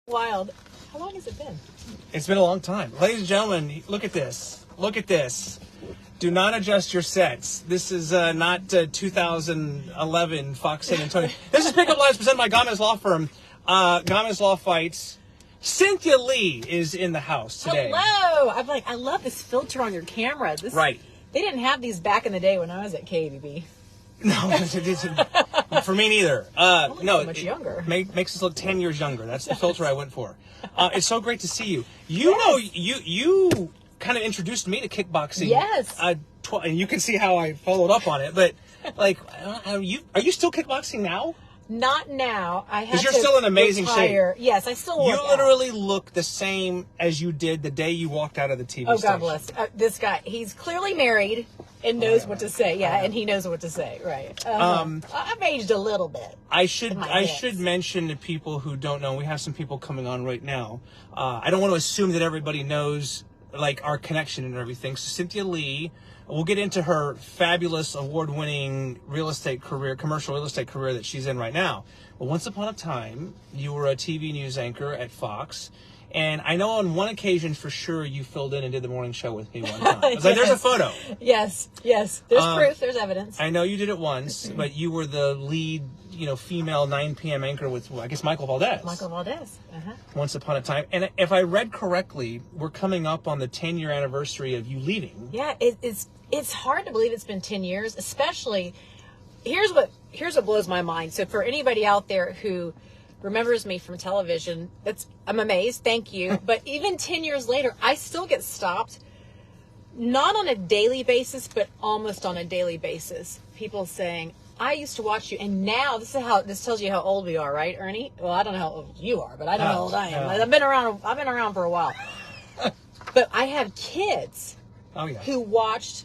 Wild. How long has it been? It's been a long time. Ladies and gentlemen, look at this. Look at this. Do not adjust your sets. This is not 2011 Fox San Antonio. This is Pickup Lines presented by Gamez Law Firm. Gamez Law Fights. Cynthia Lee is in the house today. Hello. I'm like, I love this filter on your camera. Right. They didn't have these back in the day when I was at KBB. No, for me neither. No, so much younger. Makes us look 10 years younger. That's the filter I went for. It's so great to see you. You kind of introduced me to kickboxing. Yes. And you can see how I followed up on it. But like, are you still kickboxing now? Not now. I had because you're to still in amazing retire. shape. Yes, I still work You literally look the same as you did the day you walked out of the TV station. Oh, God bless. This guy, he's clearly married and knows what to say. Yeah, and he knows what to say. Right. I've aged a little bit. I should mention to people who don't know, we have some people coming on right now. I don't want to assume that everybody knows like our connection and everything. So Cynthia Lee, we'll get into her fabulous award-winning real estate career, commercial real estate career that she's in right now. But once upon a time, you were a TV news anchor at Fox. And I know on one occasion for sure you filled in and did the morning show with me one time. I was like, there's a photo. Yes. There's proof. There's evidence. I know you did it once, but you were the lead, female 9 p.m. anchor with, I guess, Michael Valdez. Michael Valdez. Once upon a time. And if I read correctly, we're coming up on the 10-year anniversary of you leaving. Yeah, it's hard to believe it's been 10 years, especially, here's what blows my mind. So for anybody out there who remembers me from television, I'm amazed. Thank you. But even 10 years later, I still get stopped, not on a daily basis, but almost on a daily basis. People saying, I used to watch you, and now this tells you how old we are, right, Ernie? Well, I don't know how old you are, but I know how old I am. I've been around for a while. But I have kids who watched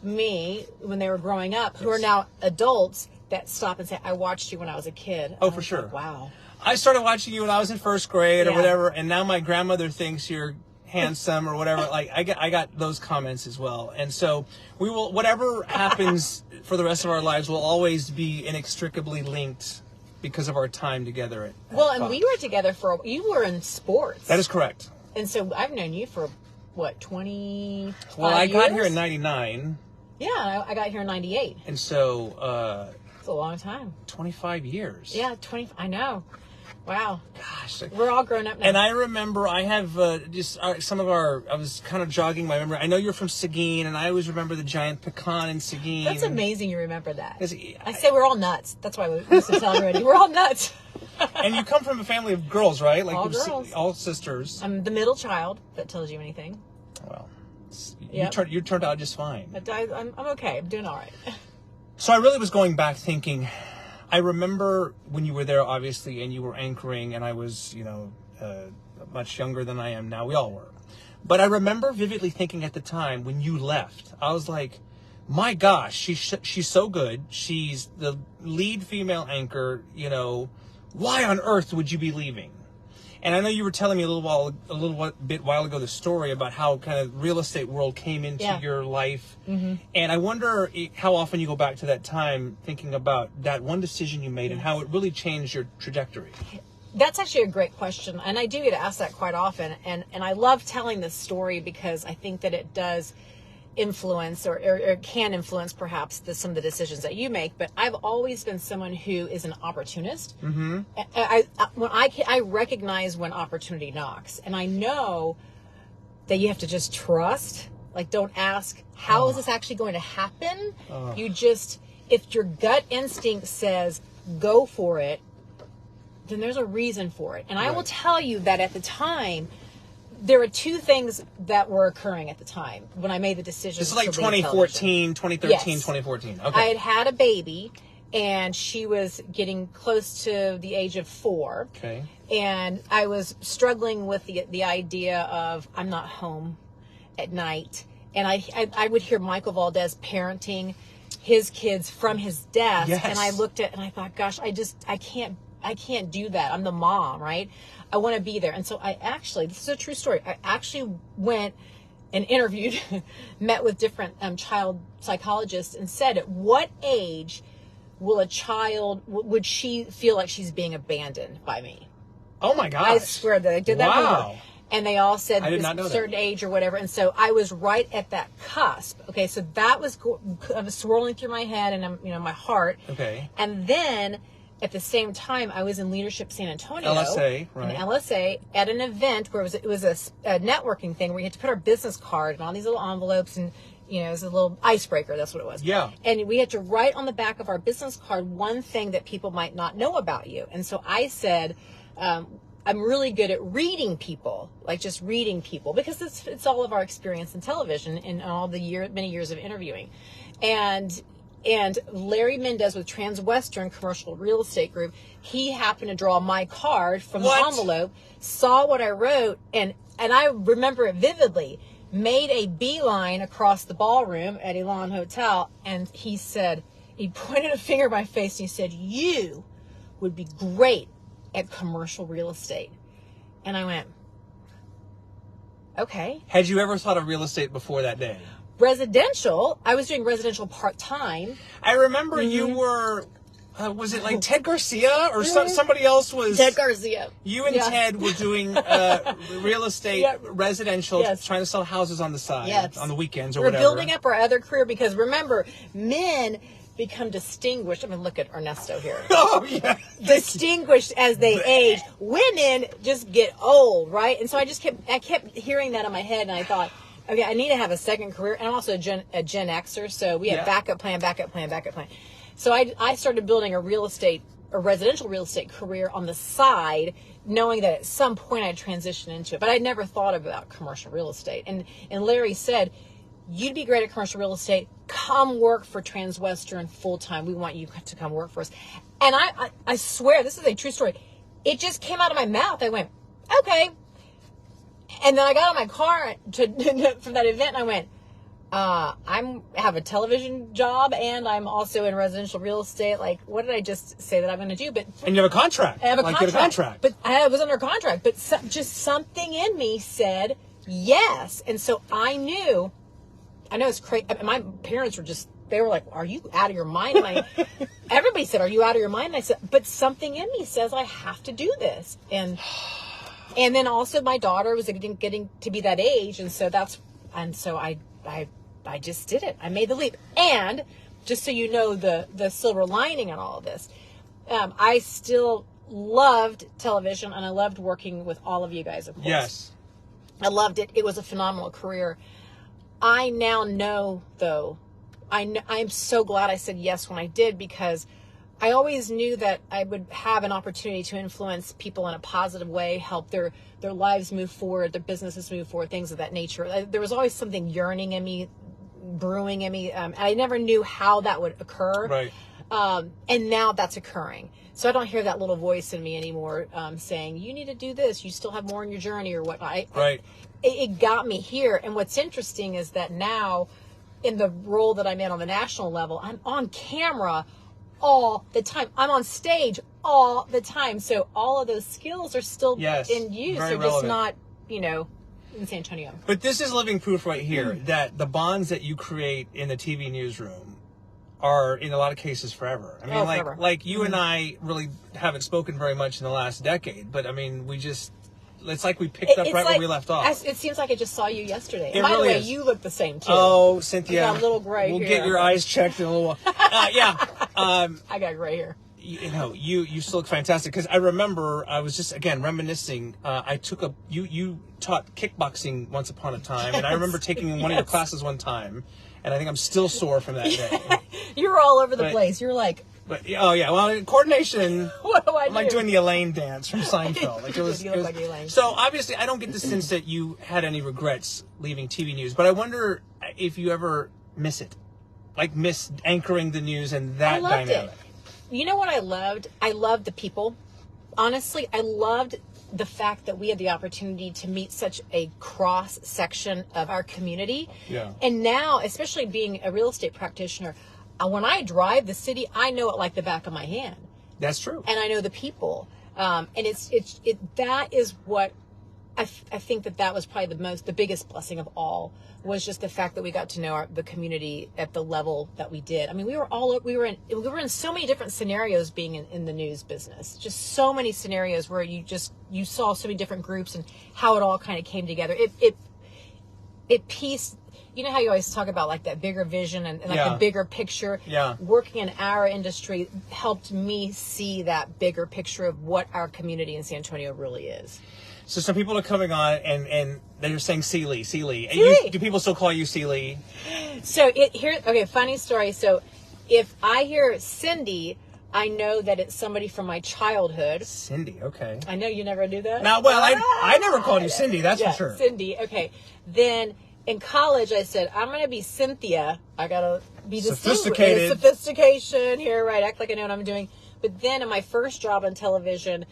me when they were growing up, who are now adults, that stop and say, I watched you when I was a kid. Oh, for sure. Like, wow. I started watching you when I was in first grade or whatever, and now my grandmother thinks you're handsome or whatever. Like I got those comments as well. And so we will, whatever happens for the rest of our lives, will always be inextricably linked because of our time together at and Fox. we were together you were in sports. That is correct. And so I've known you for, 25 Well, I years? got here in 99. Yeah, I got here in 98. And so... it's a long time. 25 years. Yeah, I know. Wow. Gosh. We're all grown up now. And I remember I have I was kind of jogging my memory. I know you're from Seguin, and I always remember the giant pecan in Seguin. That's amazing you remember that. I say we're all nuts. That's why we used to tell everybody. We're all nuts. And you come from a family of girls, right? Like all girls. All sisters. I'm the middle child, if that tells you anything. Well, you turned out just fine. I'm okay. I'm doing all right. So I really was going back thinking, I remember when you were there, obviously, and you were anchoring, and I was, much younger than I am now. We all were. But I remember vividly thinking at the time when you left, I was like, my gosh, she's so good. She's the lead female anchor, why on earth would you be leaving? And I know you were telling me a while ago the story about how kind of real estate world came into your life. Mm-hmm. And I wonder how often you go back to that time thinking about that one decision you made and how it really changed your trajectory. That's actually a great question. And I do get asked that quite often. And I love telling this story because I think that it does influence or can influence perhaps some of the decisions that you make. But I've always been someone who is an opportunist. Mm-hmm. I recognize when opportunity knocks, and I know that you have to just trust. Like, don't ask, how is this actually going to happen? You just, if your gut instinct says go for it, then there's a reason for it. And I will tell you that at the time, there were two things that were occurring at the time when I made the decision. This is like 2014, 2013, yes. 2014. Okay. I had a baby, and she was getting close to the age of 4. Okay. And I was struggling with the idea of I'm not home at night. And I would hear Michael Valdez parenting his kids from his desk. Yes. And I looked at and I thought, gosh, I can't do that. I'm the mom, right? I want to be there. And so this is a true story. I actually went and interviewed, met with different child psychologists and said, at what age would she feel like she's being abandoned by me? Oh my gosh. I swear that I did that homework. And they all said I did not know certain that. age or whatever. And so I was right at that cusp. Okay, so that was I was swirling through my head and my heart. Okay. And then at the same time, I was in Leadership San Antonio. LSA, right. In LSA at an event where it was a networking thing where you had to put our business card and all these little envelopes and, it was a little icebreaker. That's what it was. Yeah. And we had to write on the back of our business card one thing that people might not know about you. And so I said, I'm really good at reading people, like just reading people, because it's all of our experience in television and all the many years of interviewing. And Larry Mendez with Transwestern Commercial Real Estate Group, he happened to draw my card from the envelope, saw what I wrote, and I remember it vividly, made a beeline across the ballroom at Elan Hotel, and he pointed a finger at my face and he said, "You would be great at commercial real estate." And I went, okay. Had you ever thought of real estate before that day? Residential, I was doing residential part-time. I remember you were, was it like Ted Garcia or somebody else was? Ted Garcia. You and Ted were doing real estate, residential, trying to sell houses on the side, on the weekends or whatever. We're building up our other career because remember, men become distinguished. I mean, look at Ernesto here. Oh, yeah. Distinguished as they age. Women just get old, right? And so I kept hearing that in my head, and I thought, okay, I need to have a second career. And I'm also a Gen Xer, so we had backup plan. So I started building a residential real estate career on the side, knowing that at some point I'd transition into it. But I'd never thought about commercial real estate. And Larry said, "You'd be great at commercial real estate. Come work for Transwestern full time. We want you to come work for us." And I swear, this is a true story. It just came out of my mouth. I went, okay. And then I got on my car from that event and I went, I have a television job and I'm also in residential real estate. Like, what did I just say that I'm going to do? And you have a contract. I have a contract. You have a contract. But I was under contract. But just something in me said yes. And so I know it's crazy. My parents they were like, "Are you out of your mind?" And everybody said, "Are you out of your mind?" And I said, but something in me says I have to do this. And then also my daughter was getting to be that age. And so I just did it. I made the leap. And just so you know, the silver lining in all of this, I still loved television and I loved working with all of you guys, of course. Yes. I loved it. It was a phenomenal career. I now know, though, I'm so glad I said yes when I did, because I always knew that I would have an opportunity to influence people in a positive way, help their lives move forward, their businesses move forward, things of that nature. There was always something yearning in me, brewing in me. I never knew how that would occur. Right. And now that's occurring. So I don't hear that little voice in me anymore saying, you need to do this. You still have more in your journey or whatnot. Right. It got me here. And what's interesting is that now, in the role that I'm in on the national level, I'm on camera all the time. I'm on stage all the time. So all of those skills are still in use. They're just not, in San Antonio. But this is living proof right here that the bonds that you create in the TV newsroom are in a lot of cases forever. I mean, like you and I really haven't spoken very much in the last decade, but I mean, it's like we picked up right where we left off. It seems like I just saw you yesterday. It By really the way, is. you look the same too. Oh, Cynthia. You got a little gray We'll here. get your eyes checked in a little while. I got gray hair. You still look fantastic, because I remember I was just reminiscing. I took you taught kickboxing once upon a time, and I remember taking one of your classes one time, and I think I'm still sore from that day. You were all over the place. You're like, coordination. What do I do? I'm like doing the Elaine dance from Seinfeld. Like you look like Elaine. So obviously, I don't get the sense that you had any regrets leaving TV news, but I wonder if you ever miss it, like miss anchoring the news and that dynamic. You know what I loved? I loved the people. Honestly, I loved the fact that we had the opportunity to meet such a cross section of our community. Yeah. And now, especially being a real estate practitioner, when I drive the city, I know it like the back of my hand. That's true. And I know the people. And that is what I think that was probably the biggest blessing of all, was just the fact that we got to know the community at the level that we did. I mean, we were in so many different scenarios being in the news business, just so many scenarios where you saw so many different groups and how it all kind of came together. It pieced, you know how you always talk about like that bigger vision and like the bigger picture. Yeah. Working in our industry helped me see that bigger picture of what our community in San Antonio really is. So some people are coming on and they're saying C. Lee. Do people still call you C. Lee? So funny story. So if I hear Cindy, I know that it's somebody from my childhood. Cindy, okay. I know you never do that. Now, well, I never called you Cindy, that's for sure. Cindy, okay. Then in college, I said, I'm going to be Cynthia. I got to be sophisticated. Sophistication here, right? Act like I know what I'm doing. But then in my first job on television,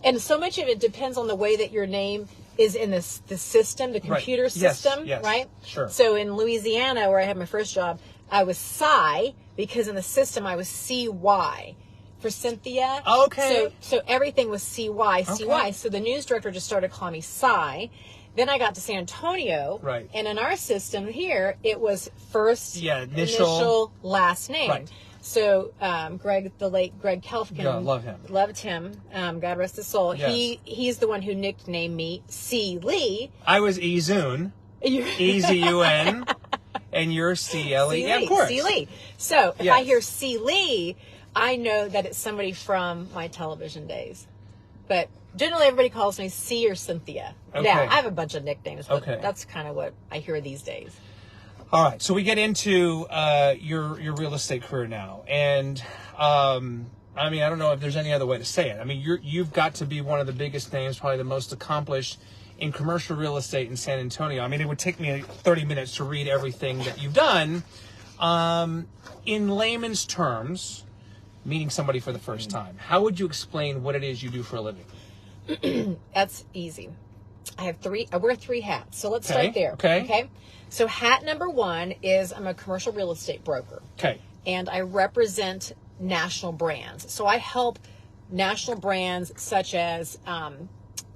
and so much of it depends on the way that your name is in the system, the computer system, yes, right? Sure. So in Louisiana, where I had my first job, I was Cy, because in the system I was CY for Cynthia. Okay. So everything was CY. Okay. So the news director just started calling me Cy. Then I got to San Antonio, right? And in our system here, it was first initial last name. Right. So the late Greg Kelfkin, loved him. God rest his soul. Yes. He's the one who nicknamed me C. Lee. I was E-Zun, E-Z-U-N, and you're C-L-E. Yeah, of course. C. Lee. So if I hear C. Lee, I know that it's somebody from my television days. But generally everybody calls me C or Cynthia. Okay. Yeah, I have a bunch of nicknames, but that's kind of what I hear these days. All right, so we get into your real estate career now, and I mean, I don't know if there's any other way to say it. I mean, you've got to be one of the biggest names, probably the most accomplished in commercial real estate in San Antonio. I mean, it would take me 30 minutes to read everything that you've done. In layman's terms, meeting somebody for the first time, how would you explain what it is you do for a living? That's easy. I wear 3 hats, so let's start there. Okay. So hat number 1 is I'm a commercial real estate broker. Okay. And I represent national brands. So I help national brands such as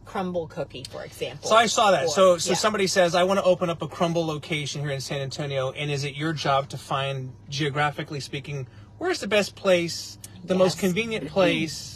Crumble Cookie, for example. So I saw that. So somebody says, I want to open up a Crumble location here in San Antonio, and is it your job to find, geographically speaking, where's the best place, the most convenient place,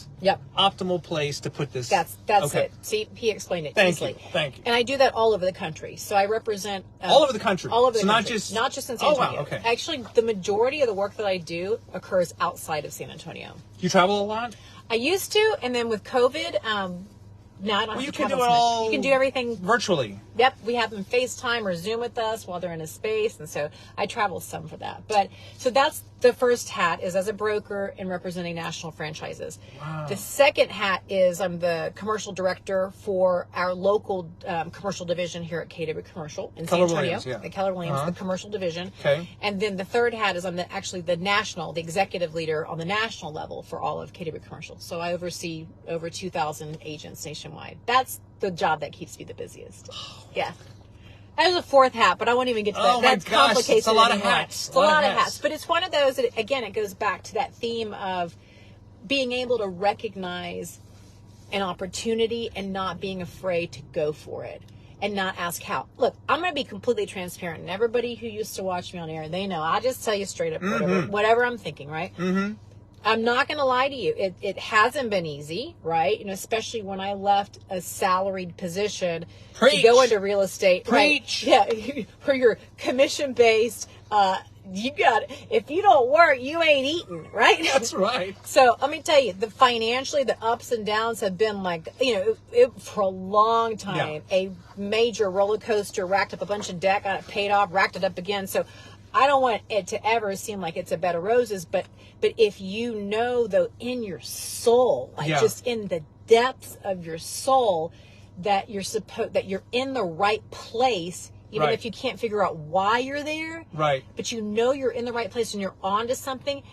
optimal place to put this? That's it. See, he explained it easily. Thank you. And I do that all over the country. So I represent all over the country. All over the country. Not just in San Antonio. Oh, wow. Okay. Actually, the majority of the work that I do occurs outside of San Antonio. You travel a lot? I used to, and then with COVID, now I don't have to travel so much. You can do everything virtually. Yep, we have them FaceTime or Zoom with us while they're in a space, and so I travel some for that. But so that's the first hat, is as a broker and representing national franchises. Wow. The second hat is I'm the commercial director for our local commercial division here at KW Commercial in San Antonio. The Keller Williams, the commercial division. Okay. And then the third hat is I'm the executive leader on the national level for all of KW Commercial. So I oversee over 2,000 agents nationwide. That's the job that keeps me the busiest. Yeah. There's a fourth hat, but I won't even get to that. That's complicated. It's a lot of hats. It's a lot of hats. But it's one of those that, again, it goes back to that theme of being able to recognize an opportunity and not being afraid to go for it and not ask how. Look, I'm going to be completely transparent. And everybody who used to watch me on air, they know. I'll just tell you straight up whatever I'm thinking, right? Mm-hmm. I'm not going to lie to you. It hasn't been easy, right? You know, especially when I left a salaried position to go into real estate. Preach. Right? Yeah, for your commission-based, if you don't work, you ain't eating, right? That's right. So let me tell you, financially, the ups and downs have been like, for a long time, a major roller coaster, racked up a bunch of debt, got it paid off, racked it up again. So I don't want it to ever seem like it's a bed of roses, but if you know, though, in your soul, just in the depths of your soul, that you're in the right place, even if you can't figure out why you're there, right? But you know you're in the right place and you're onto something,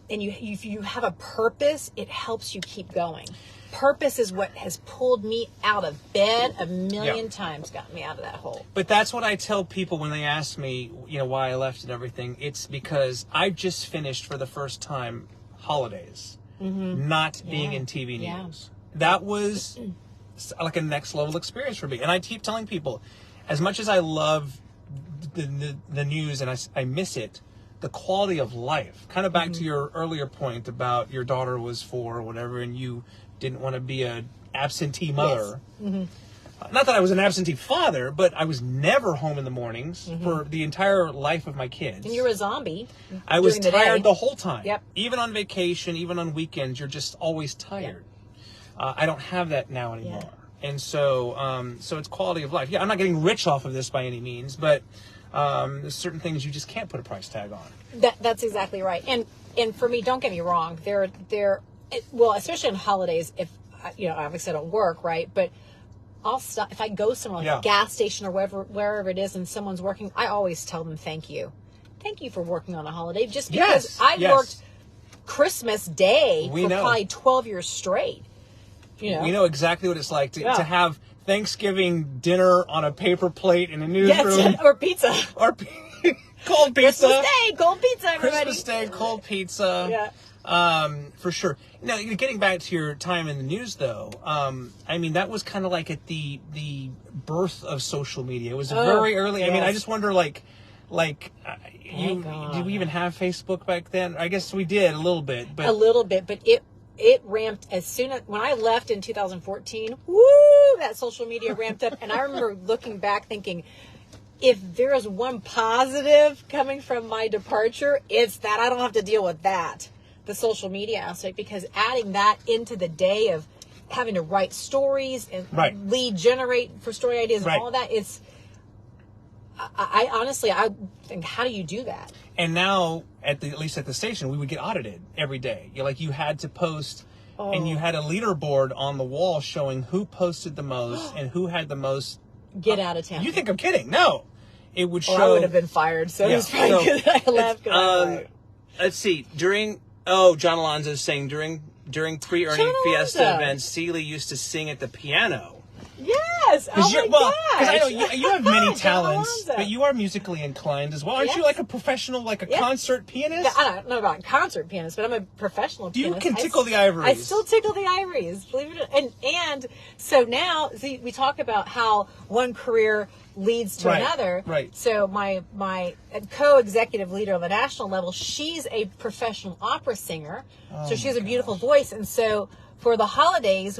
and you have a purpose, it helps you keep going. Purpose is what has pulled me out of bed a million times, got me out of that hole. But that's what I tell people when they ask me, why I left and everything. It's because I just finished for the first time holidays, not being in TV news. That was like a next level experience for me. And I keep telling people, as much as I love the news and I miss it, the quality of life, kind of back to your earlier point about your daughter was 4 or whatever, and you didn't want to be an absentee mother. Yes. Not that I was an absentee father, but I was never home in the mornings for the entire life of my kids. And you're a zombie. I was tired the whole time. Yep. Even on vacation, even on weekends, you're just always tired. Yep. I don't have that now anymore. Yeah. And so it's quality of life. Yeah, I'm not getting rich off of this by any means, but there's certain things you just can't put a price tag on. That's exactly right. And for me, don't get me wrong, well, especially on holidays, if obviously I don't work, right? But I'll stop if I go somewhere like a gas station or wherever it is, and someone's working. I always tell them thank you for working on a holiday, just because I've worked Christmas Day for probably 12 years straight. We know exactly what it's like to have Thanksgiving dinner on a paper plate in a newsroom. Or pizza. Or cold pizza. Christmas Day, cold pizza, everybody. Christmas Day, cold pizza. Yeah. For sure. Now, getting back to your time in the news, though, I mean, that was kind of like at the birth of social media. It was very early. Yes. I mean, I just wonder, did we even have Facebook back then? I guess we did a little bit. But it ramped as soon as, when I left in 2014, that social media ramped up. And I remember looking back thinking, if there is one positive coming from my departure, it's that I don't have to deal with that, the social media aspect, because adding that into the day of having to write stories and lead generate for story ideas and all of that, I honestly think, how do you do that? And now, at least at the station, we would get audited every day. You had to post, and you had a leaderboard on the wall showing who posted the most and who had the most. Get out of town. You think I'm kidding? No. It would show. I would have been fired, so it's probably good that I left. Let's see. John Alonzo is saying during pre-earning Fiesta events, Celie used to sing at the piano. Yes. Oh my gosh. Because I know you have many talents, but you are musically inclined as well. Aren't you like a professional, like a concert pianist? I don't know about concert pianist, but I'm a professional pianist. You can tickle the ivories. I still tickle the ivories, believe it or not. And so now, see, we talk about how one career leads to another. Right. So my co-executive leader on the national level, she's a professional opera singer. So she has a beautiful voice. And so for the holidays,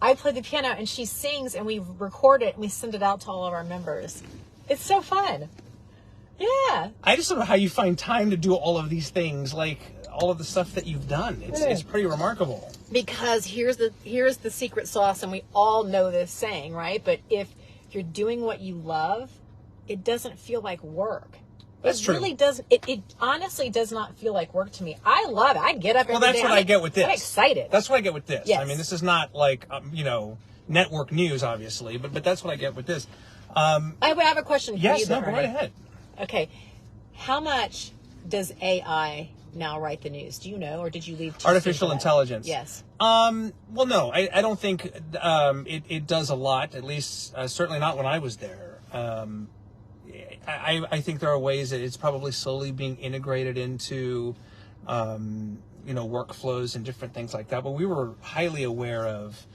I play the piano and she sings, and we record it and we send it out to all of our members. It's so fun. Yeah. I just don't know how you find time to do all of these things, like all of the stuff that you've done. It's pretty remarkable. Because here's the secret sauce, and we all know this saying, right? But if you're doing what you love, it doesn't feel like work. That's true. It really doesn't. It honestly does not feel like work to me. I love it. I get up every day. Well, that's what I get with this. I'm excited. That's what I get with this. Yes. I mean, this is not like, network news, obviously, but that's what I get with this. I have a question for you. Yes, go right ahead. Okay. How much does AI now write the news? Do you know, or did you leave? Artificial intelligence. Yes. Well, no, I don't think it does a lot, at least certainly not when I was there. I think there are ways that it's probably slowly being integrated into, workflows and different things like that. But we were highly aware of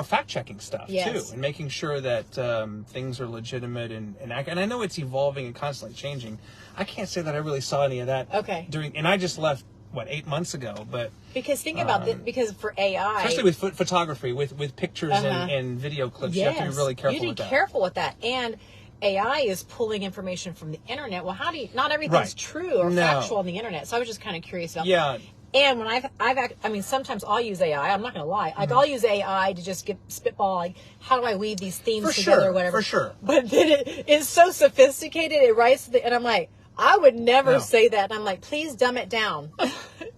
fact-checking stuff, too, and making sure that things are legitimate and accurate. And I know it's evolving and constantly changing. I can't say that I really saw any of that and I just left, 8 months ago, but because think about this, because for AI, especially with photography, with pictures and video clips, you have to be really careful with that. You need to be careful with that. And AI is pulling information from the internet. Well, how do you? Not everything's true or factual on the internet. So I was just kind of curious about. Yeah. And when sometimes I'll use AI. I'm not going to lie. Like I'll use AI to just get spitball. Like, how do I weave these themes together or whatever? For sure. But then it's so sophisticated. It writes and I'm like, I would never say that. And I'm like, please dumb it down.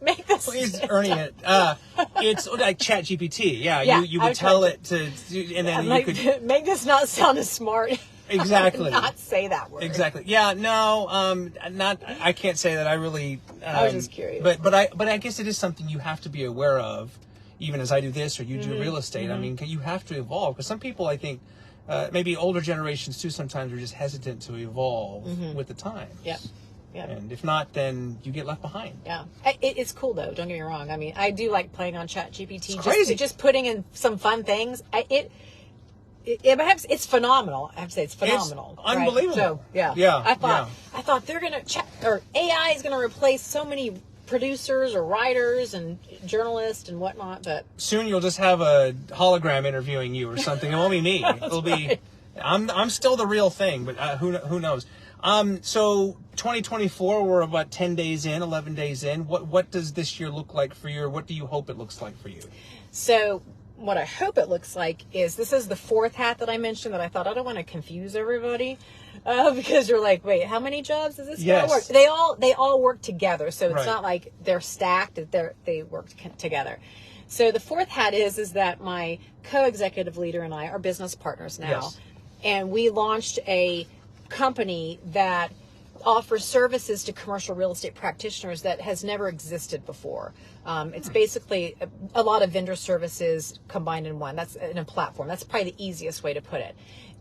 Make this. Please, Ernie, it's like ChatGPT. Yeah, you would tell it to, and then you could make this not sound as smart. Exactly. Not say that word. Exactly. Yeah. No. Not. I can't say that. I really. I was just curious. But I guess it is something you have to be aware of, even as I do this or you do real estate. I mean, you have to evolve, because some people, I think, maybe older generations too, sometimes are just hesitant to evolve with the times. Yep. Yeah. And if not, then you get left behind. Yeah. It's cool, though. Don't get me wrong. I mean, I do like playing on ChatGPT. It's crazy. Just putting in some fun things. It's phenomenal. I have to say, it's phenomenal. It's unbelievable. Right? So, yeah. Yeah. I thought they're going to or AI is going to replace so many producers or writers and journalists and whatnot, but soon you'll just have a hologram interviewing you or something. It won't be me. It'll be I'm still the real thing, but who knows? So 2024, we're about 10 days in, 11 days in. What does this year look like for you, or what do you hope it looks like for you? So what I hope it looks like is, this is the fourth hat that I mentioned that I thought I don't want to confuse everybody, because you're like, wait, how many jobs does this guy work? They all work together, so it's not like they're stacked. They work together. So the fourth hat is that my co-executive leader and I are business partners now, and we launched a company that offers services to commercial real estate practitioners that has never existed before. It's basically a lot of vendor services combined in one. That's in a platform. That's probably the easiest way to put it.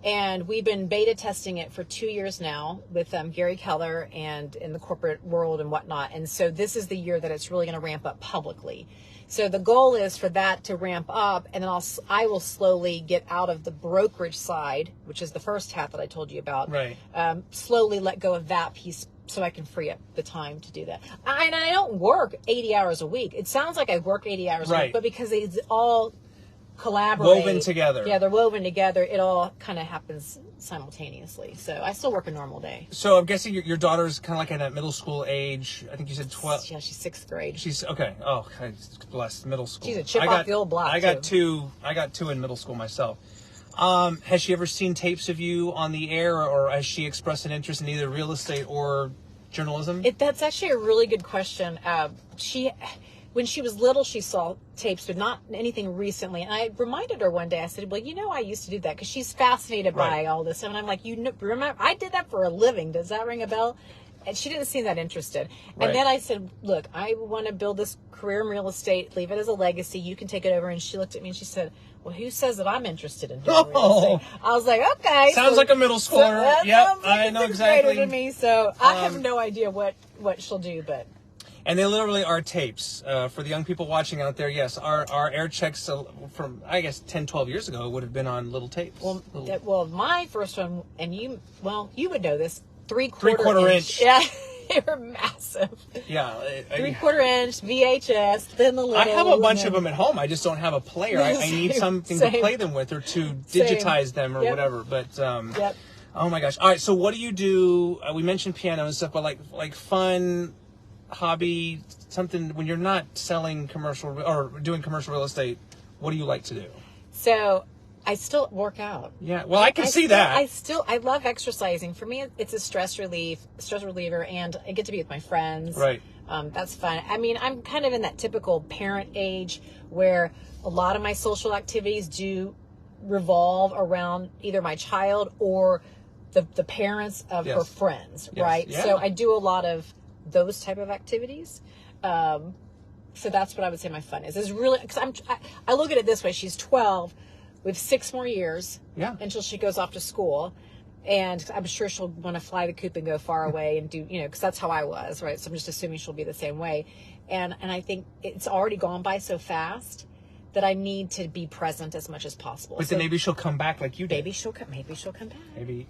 And we've been beta testing it for 2 years now with Gary Keller and in the corporate world and whatnot. And so this is the year that it's really going to ramp up publicly. So the goal is for that to ramp up, and then I will slowly get out of the brokerage side, which is the first hat that I told you about. Right. Slowly let go of that piece so I can free up the time to do that. And I don't work 80 hours a week. It sounds like I work 80 hours a week, but because it's all collaborate. Woven together. Yeah, they're woven together. It all kind of happens simultaneously. So I still work a normal day. So I'm guessing your daughter's kind of like in that middle school age. I think you said 12. Yeah, she's 6th grade. She's okay. Oh, bless middle school. She's a chip off the old block. I got two in middle school myself. Has she ever seen tapes of you on the air, or has she expressed an interest in either real estate or journalism? That's actually a really good question. When she was little, she saw tapes, but not anything recently. And I reminded her one day, I said, well, I used to do that, because she's fascinated by all this. And I'm like, remember, I did that for a living. Does that ring a bell? And she didn't seem that interested. And then I said, look, I want to build this career in real estate, leave it as a legacy. You can take it over. And she looked at me and she said, well, who says that I'm interested in doing real estate? I was like, okay. Sounds like a middle schooler. Yep, I know exactly. To me, so I have no idea what she'll do, but. And they literally are tapes. For the young people watching out there, yes, our air checks from, I guess, 10, 12 years ago would have been on little tapes. Well, my first one, and you would know this, 3/4 3/4 inch. Yeah, they were massive. Yeah. 3/4 inch VHS, then the little. I have a bunch of them at home. I just don't have a player. I need something to play them with, or to digitize them, or whatever. But oh my gosh! All right. So what do you do? We mentioned piano and stuff, but like fun hobby, something when you're not selling commercial or doing commercial real estate. What do you like to do? So I still work out. Yeah, well, I can see that. I love exercising. For me, it's a stress reliever, and I get to be with my friends. Right. That's fun. I mean, I'm kind of in that typical parent age where a lot of my social activities do revolve around either my child or the parents of her friends, right? Yeah. So I do a lot of those type of activities. So that's what I would say my fun is. Is really, because I look at it this way. She's 12. We have 6 more years until she goes off to school. And I'm sure she'll want to fly the coop and go far away and do, because that's how I was, right? So I'm just assuming she'll be the same way. And I think it's already gone by so fast that I need to be present as much as possible. But then maybe she'll come back like you did. Maybe she'll come back. Maybe.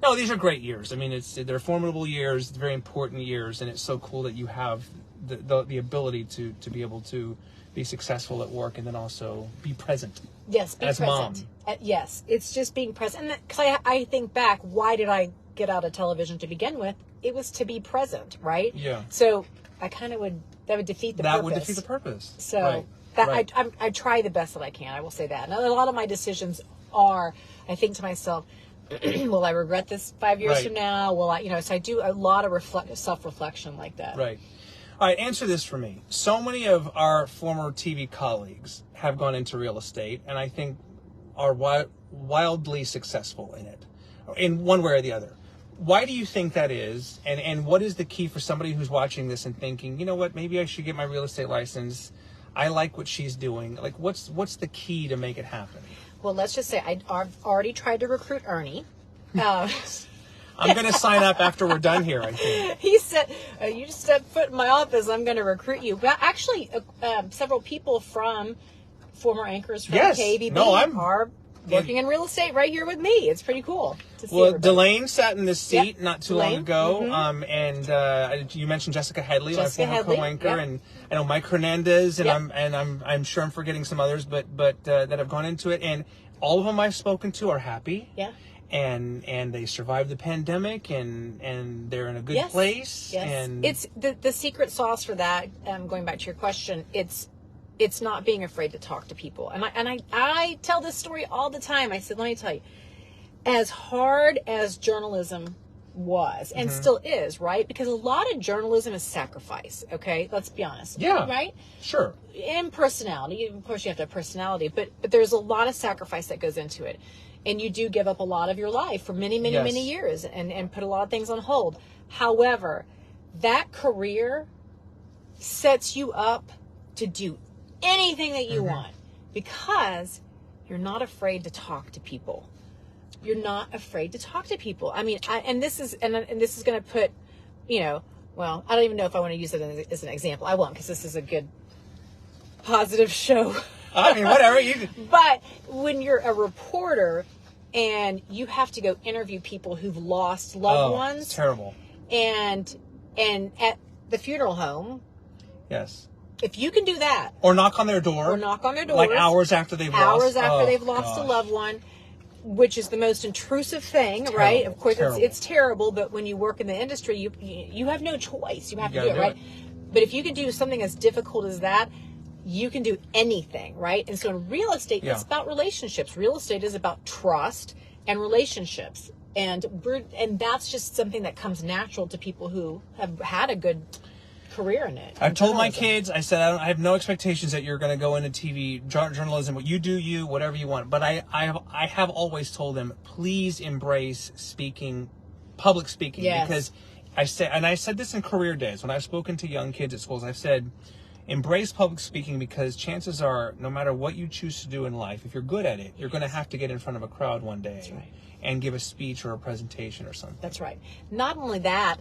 No, these are great years. I mean, they're formidable years, very important years, and it's so cool that you have the ability to be able to be successful at work and then also be present. Yes, be present. Mom. Yes, it's just being present. Because I think back, why did I get out of television to begin with? It was to be right? Yeah. So I kind of that would defeat the purpose. That would defeat the purpose. So I try the best that I can. I will say that. And a lot of my decisions are, I think to myself, will I regret this 5 years from now? Will I, so I do a lot of self-reflection like that. Right. All right, answer this for me. So many of our former TV colleagues have gone into real estate, and I think are wildly successful in it, in one way or the other. Why do you think that is? And what is the key for somebody who's watching this and thinking, you know what, maybe I should get my real estate license. I like what she's doing. Like, what's the key to make it happen? Well, let's just say I've already tried to recruit Ernie. I'm going to sign up after we're done here, I think. He said, you just step foot in my office, I'm going to recruit you. Well, actually, several people from former anchors from KABB are working in real estate right here with me. It's pretty cool to see everybody. Delane sat in this seat not too long ago. And you mentioned Jessica Headley, my former co-anchor, and I know Mike Hernandez, and I'm sure I'm forgetting some others, but that have gone into it, and all of them I've spoken to are happy. Yeah. And they survived the pandemic, and they're in a good place. Yes. And it's the secret sauce for that. Going back to your question, it's not being afraid to talk to people. And I tell this story all the time. I said, let me tell you, as hard as journalism was and still is, right? Because a lot of journalism is sacrifice. Okay, let's be honest. Yeah. Right. Sure. And personality. Of course, you have to have personality, but there's a lot of sacrifice that goes into it. And you do give up a lot of your life for many, many, many years and put a lot of things on hold. However, that career sets you up to do anything that you want because you're not afraid to talk to people. You're not afraid to talk to people. I mean, this is going to put, well, I don't even know if I want to use it as an example. I won't because this is a good, positive show. I mean, whatever. But when you're a reporter and you have to go interview people who've lost loved ones, it's terrible. And at the funeral home, yes, if you can do that, or knock on their door, like hours after they've lost a loved one, which is the most intrusive thing, right? Of course, it's terrible. But when you work in the industry, you have no choice. You have to do it, right? But if you can do something as difficult as that, you can do anything, right? And so in real estate, it's about relationships. Real estate is about trust and relationships. And that's just something that comes natural to people who have had a good career in it. I've told my kids, I said, I have no expectations that you're going to go into TV journalism. You do you, whatever you want. But I have always told them, please embrace public speaking. Yes. Because I said this in career days when I've spoken to young kids at schools. I've said, embrace public speaking because chances are, no matter what you choose to do in life, if you're good at it, you're going to have to get in front of a crowd one day and give a speech or a presentation or something. That's right. Not only that,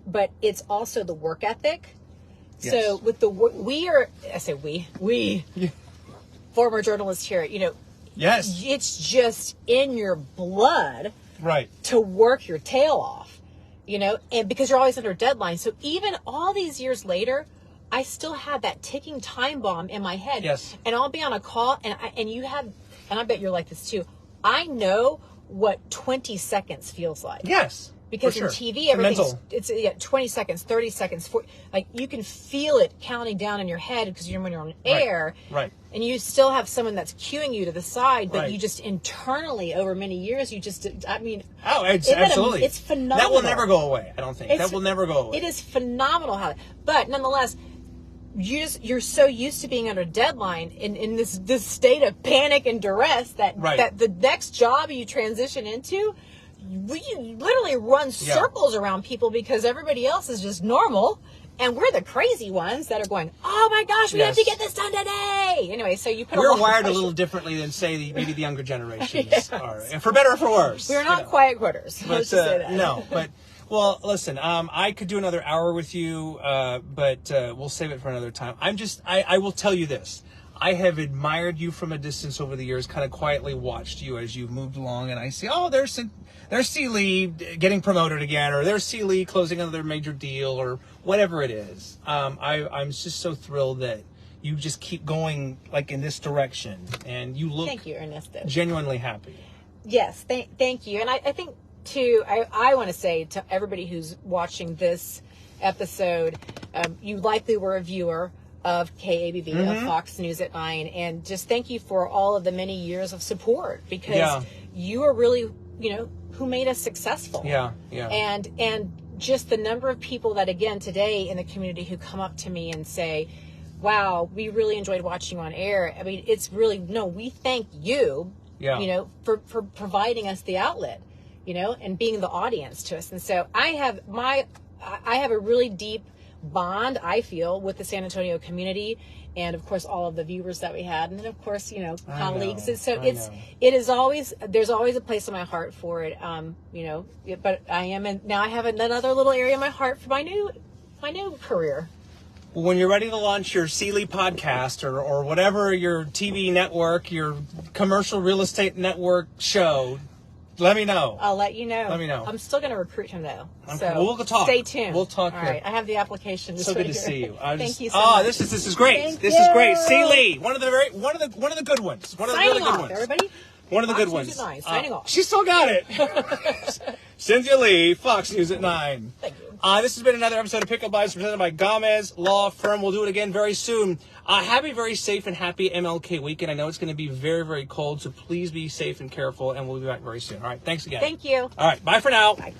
but it's also the work ethic. Yes. So with we former journalists here, yes, it's just in your blood, right, to work your tail off, and because you're always under deadline. So even all these years later, I still have that ticking time bomb in my head. Yes. And I'll be on a call and I bet you're like this too. I know what 20 seconds feels like. Yes. Because in TV, it's 20 seconds, 30 seconds, 40, like you can feel it counting down in your head because when you're on air. Right. And you still have someone that's cueing you to the side, but you just internally over many years, it's absolutely. It's phenomenal. That will never go away. I don't think that will never go away. It is phenomenal but nonetheless, you're so used to being under deadline in this state of panic and duress that the next job you transition into, you literally run circles around people because everybody else is just normal. And we're the crazy ones that are going, oh my gosh, we have to get this done today. Anyway, so you put We're wired a little differently than, say, maybe the younger generations are. And for better or for worse. We're not quiet quitters. Let's just say that. No, but, well, listen, I could do another hour with you, but we'll save it for another time. I will tell you this. I have admired you from a distance over the years, kind of quietly watched you as you've moved along, and I see, there's C. Lee getting promoted again, or there's C. Lee closing another major deal, or whatever it is. I'm just so thrilled that you just keep going like in this direction, and you look Thank you, Ernesto. Genuinely happy. Yes, thank you. And I think, too, I want to say to everybody who's watching this episode, you likely were a viewer of KABB, of Fox News at 9, and just thank you for all of the many years of support, because you are really, who made us successful. Yeah. And just the number of people that, again, today in the community who come up to me and say, wow, we really enjoyed watching you on air. I mean, it's really, we thank you, for providing us the outlet, and being the audience to us. And so I have a really deep bond, I feel, with the San Antonio community, and of course all of the viewers that we had, and then of course colleagues. There's always a place in my heart for it. But now I have another little area in my heart for my new career. Well, when you're ready to launch your Sealy podcast or whatever your TV network, your commercial real estate network show, let me know. I'll let you know. Let me know. I'm still going to recruit him though. Okay. So well, we'll talk. Stay tuned. We'll talk. All right. I have the application. So good to see you. Thank you so much. This is great. Thank this you. is great. Lee, one of the good ones. One of the Signing really good off, ones. Everybody. One of the Fox good News ones. at 9. Signing off. She still got it. Cynthia Lee, Fox News at 9. Thank you. This has been another episode of Pickle Bites presented by Gamez Law Firm. We'll do it again very soon. Have a very safe and happy MLK weekend. I know it's going to be very, very cold, so please be safe and careful, and we'll be back very soon. All right, thanks again. Thank you. All right, bye for now. Bye.